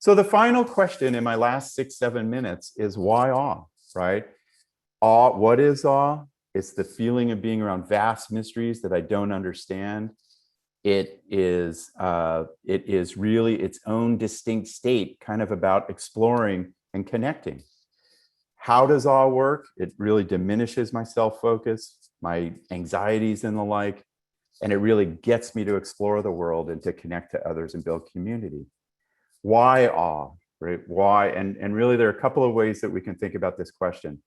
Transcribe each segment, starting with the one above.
So the final question in my last 6-7 minutes is why awe, right? Awe, what is awe? It's the feeling of being around vast mysteries that I don't understand. It is really its own distinct state, kind of about exploring and connecting. How does awe work? It really diminishes my self-focus, my anxieties and the like, and it really gets me to explore the world and to connect to others and build community. Why awe, right? Why? And really there are a couple of ways that we can think about this question.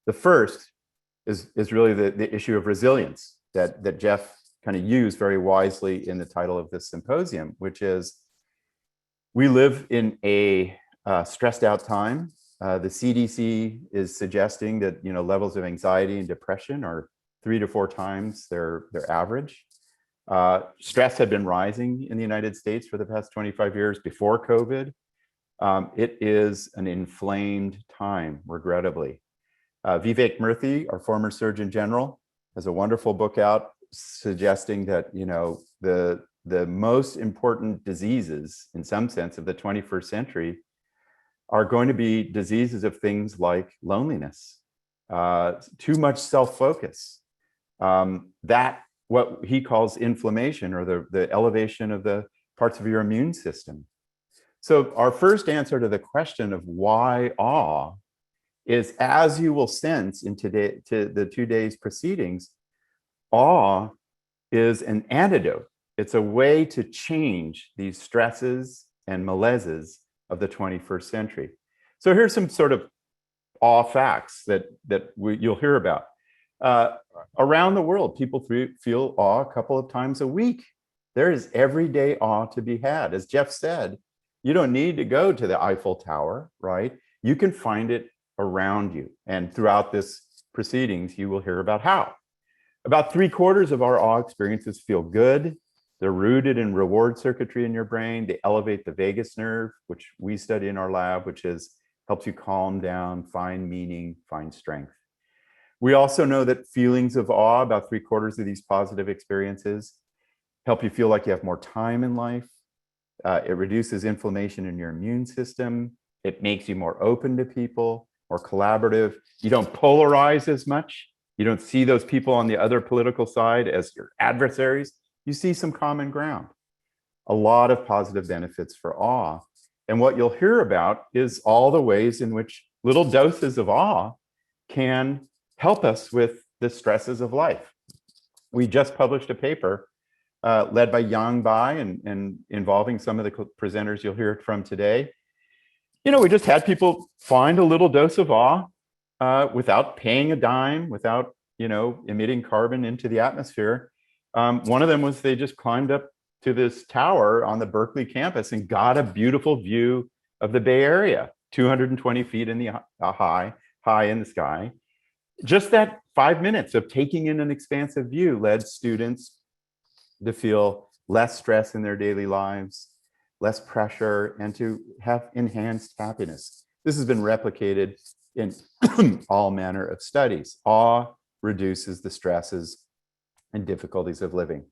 The first is really the issue of resilience that Jeff kind of used very wisely in the title of this symposium, which is we live in a stressed out time. The CDC is suggesting that levels of anxiety and depression are 3 to 4 times their average. Stress had been rising in the United States for the past 25 years before COVID. It is an inflamed time, regrettably. Vivek Murthy, our former Surgeon General, has a wonderful book out suggesting that the most important diseases, in some sense, of the 21st century are going to be diseases of things like loneliness, too much self-focus, that what he calls inflammation, or the elevation of the parts of your immune system. So our first answer to the question of why awe is, as you will sense in to the 2 days proceedings, awe is an antidote. It's a way to change these stresses and malaises of the 21st century. So here's some sort of awe facts that you'll hear about. Around the world, people feel awe a couple of times a week. There is everyday awe to be had. As Jeff said, you don't need to go to the Eiffel Tower, right? You can find it around you. And throughout this proceedings, you will hear about how. About 3/4 of our awe experiences feel good. They're rooted in reward circuitry in your brain. They elevate the vagus nerve, which we study in our lab, which helps you calm down, find meaning, find strength. We also know that feelings of awe, about 3/4 of these positive experiences, help you feel like you have more time in life. It reduces inflammation in your immune system. It makes you more open to people, more collaborative. You don't polarize as much. You don't see those people on the other political side as your adversaries. You see some common ground. A lot of positive benefits for awe. And what you'll hear about is all the ways in which little doses of awe can help us with the stresses of life. We just published a paper led by Yang Bai and involving some of the presenters you'll hear from today. We just had people find a little dose of awe without paying a dime, without emitting carbon into the atmosphere. One of them was they just climbed up to this tower on the Berkeley campus and got a beautiful view of the Bay Area, 220 feet in the high in the sky. Just that 5 minutes of taking in an expansive view led students to feel less stress in their daily lives, less pressure, and to have enhanced happiness. This has been replicated in all manner of studies. Awe reduces the stresses and difficulties of living.